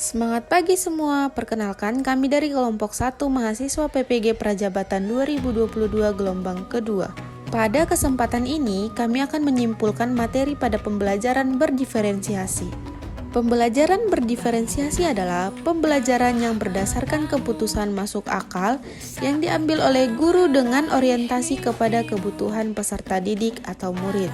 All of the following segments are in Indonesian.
Semangat pagi semua, perkenalkan kami dari kelompok 1 mahasiswa PPG Prajabatan 2022 gelombang kedua. Pada kesempatan ini, kami akan menyimpulkan materi pada pembelajaran berdiferensiasi. Pembelajaran berdiferensiasi adalah pembelajaran yang berdasarkan keputusan masuk akal yang diambil oleh guru dengan orientasi kepada kebutuhan peserta didik atau murid.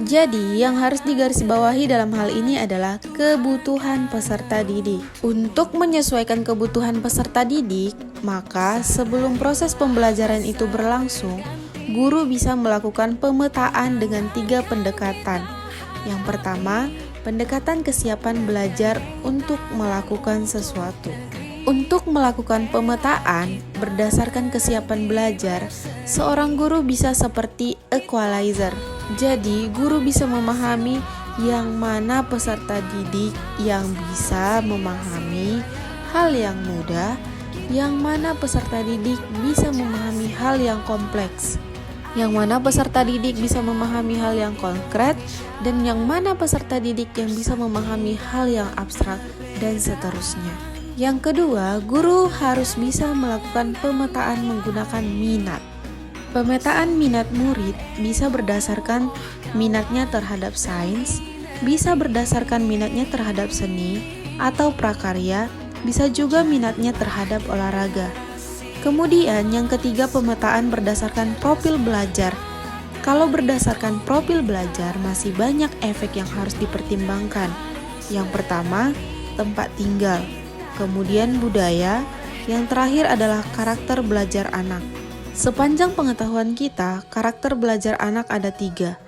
Jadi, yang harus digarisbawahi dalam hal ini adalah kebutuhan peserta didik. Untuk menyesuaikan kebutuhan peserta didik, maka sebelum proses pembelajaran itu berlangsung, guru bisa melakukan pemetaan dengan 3 pendekatan. Yang pertama, pendekatan kesiapan belajar untuk melakukan sesuatu. Untuk melakukan pemetaan berdasarkan kesiapan belajar, seorang guru bisa seperti equalizer. Jadi, guru bisa memahami yang mana peserta didik yang bisa memahami hal yang mudah, yang mana peserta didik bisa memahami hal yang kompleks, yang mana peserta didik bisa memahami hal yang konkret, dan yang mana peserta didik yang bisa memahami hal yang abstrak, dan seterusnya. Yang kedua, guru harus bisa melakukan pemetaan menggunakan minat. Pemetaan minat murid bisa berdasarkan minatnya terhadap sains, bisa berdasarkan minatnya terhadap seni atau prakarya, bisa juga minatnya terhadap olahraga. Kemudian yang ketiga, pemetaan berdasarkan profil belajar. Kalau berdasarkan profil belajar, masih banyak efek yang harus dipertimbangkan. Yang pertama, tempat tinggal. Kemudian budaya, yang terakhir adalah karakter belajar anak. Sepanjang pengetahuan kita, karakter belajar anak ada 3.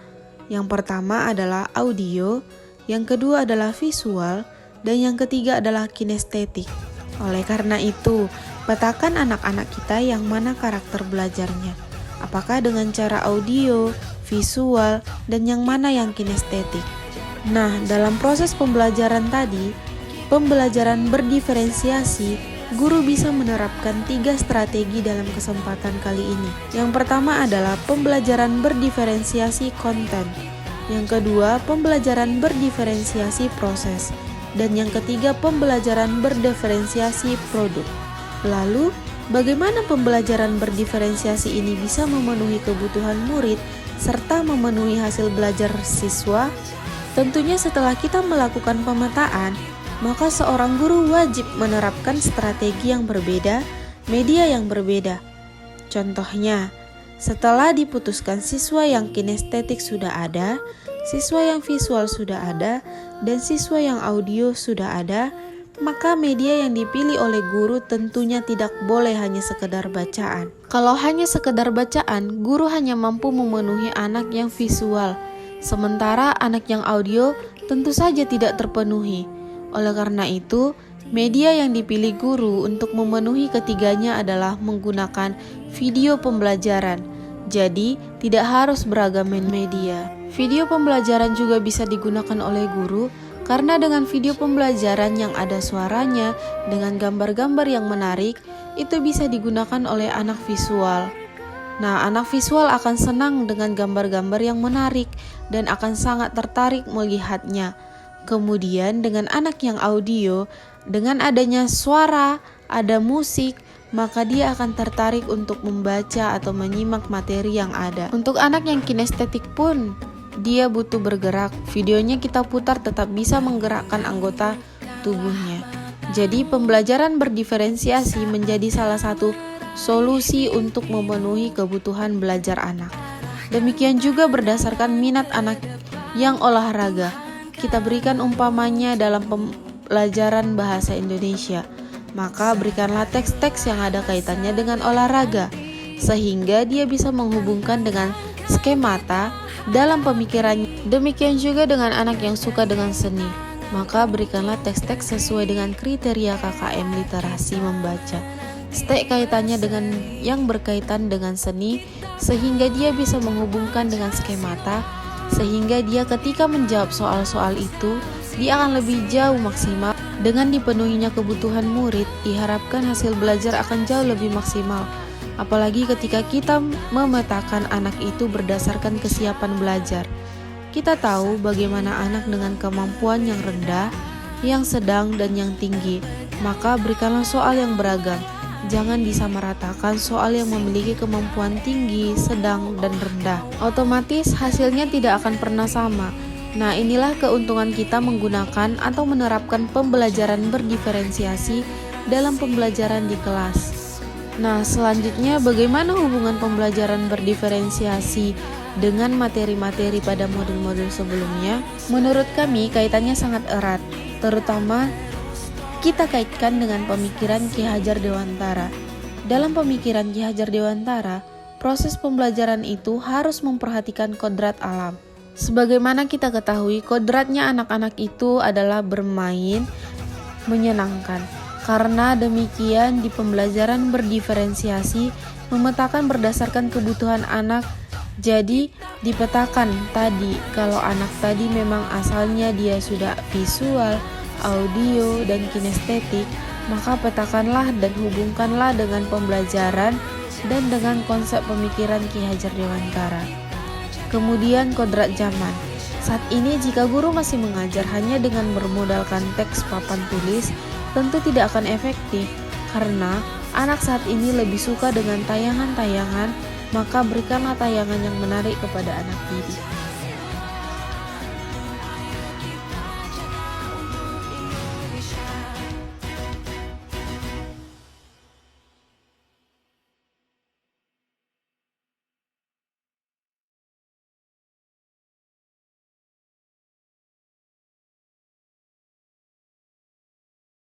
Yang pertama adalah audio, yang kedua adalah visual, dan yang ketiga adalah kinestetik. Oleh karena itu, petakan anak-anak kita yang mana karakter belajarnya. Apakah dengan cara audio, visual, dan yang mana yang kinestetik. Nah, dalam proses pembelajaran tadi, pembelajaran berdiferensiasi, guru bisa menerapkan 3 strategi dalam kesempatan kali ini. Yang pertama adalah pembelajaran berdiferensiasi konten. Yang kedua, pembelajaran berdiferensiasi proses. Dan yang ketiga, pembelajaran berdiferensiasi produk. Lalu, bagaimana pembelajaran berdiferensiasi ini bisa memenuhi kebutuhan murid serta memenuhi hasil belajar siswa? Tentunya setelah kita melakukan pemetaan, maka seorang guru wajib menerapkan strategi yang berbeda, media yang berbeda. Contohnya, setelah diputuskan siswa yang kinestetik sudah ada, siswa yang visual sudah ada, dan siswa yang audio sudah ada, maka media yang dipilih oleh guru tentunya tidak boleh hanya sekedar bacaan. Kalau hanya sekedar bacaan, guru hanya mampu memenuhi anak yang visual, sementara anak yang audio tentu saja tidak terpenuhi. Oleh karena itu, media yang dipilih guru untuk memenuhi ketiganya adalah menggunakan video pembelajaran. Jadi, tidak harus beragam media. Video pembelajaran juga bisa digunakan oleh guru karena dengan video pembelajaran yang ada suaranya dengan gambar-gambar yang menarik, itu bisa digunakan oleh anak visual. Nah, anak visual akan senang dengan gambar-gambar yang menarik dan akan sangat tertarik melihatnya. Kemudian dengan anak yang audio, dengan adanya suara, ada musik, maka dia akan tertarik untuk membaca atau menyimak materi yang ada. Untuk anak yang kinestetik pun, dia butuh bergerak. Videonya kita putar tetap bisa menggerakkan anggota tubuhnya. Jadi pembelajaran berdiferensiasi menjadi salah satu solusi untuk memenuhi kebutuhan belajar anak. Demikian juga berdasarkan minat anak yang olahraga. Kita berikan umpamanya dalam pembelajaran bahasa Indonesia, maka berikanlah teks-teks yang ada kaitannya dengan olahraga, sehingga dia bisa menghubungkan dengan skemata dalam pemikirannya. Demikian juga dengan anak yang suka dengan seni, maka berikanlah teks-teks sesuai dengan kriteria KKM literasi membaca. Stek kaitannya dengan yang berkaitan dengan seni, sehingga dia bisa menghubungkan dengan skemata, sehingga dia ketika menjawab soal-soal itu, dia akan lebih jauh maksimal. Dengan dipenuhinya kebutuhan murid, diharapkan hasil belajar akan jauh lebih maksimal. Apalagi ketika kita memetakan anak itu berdasarkan kesiapan belajar. Kita tahu bagaimana anak dengan kemampuan yang rendah yang sedang, dan yang tinggi. Maka berikanlah soal yang beragam. Jangan disamaratakan soal yang memiliki kemampuan tinggi, sedang, dan rendah. Otomatis hasilnya tidak akan pernah sama. Nah, inilah keuntungan kita menggunakan atau menerapkan pembelajaran berdiferensiasi dalam pembelajaran di kelas. Nah, selanjutnya bagaimana hubungan pembelajaran berdiferensiasi dengan materi-materi pada modul-modul sebelumnya? Menurut kami, kaitannya sangat erat, terutama kita kaitkan dengan pemikiran Ki Hajar Dewantara. Dalam pemikiran Ki Hajar Dewantara, proses pembelajaran itu harus memperhatikan kodrat alam. Sebagaimana kita ketahui, kodratnya anak-anak itu adalah bermain, menyenangkan. Karena demikian, di pembelajaran berdiferensiasi memetakan berdasarkan kebutuhan anak. Jadi dipetakan tadi kalau anak tadi memang asalnya dia sudah visual, audio, dan kinestetik, maka petakanlah dan hubungkanlah dengan pembelajaran dan dengan konsep pemikiran Ki Hajar Dewantara. Kemudian kodrat zaman. Saat ini jika guru masih mengajar hanya dengan bermodalkan teks papan tulis, tentu tidak akan efektif karena anak saat ini lebih suka dengan tayangan-tayangan, maka berikanlah tayangan yang menarik kepada anak didik.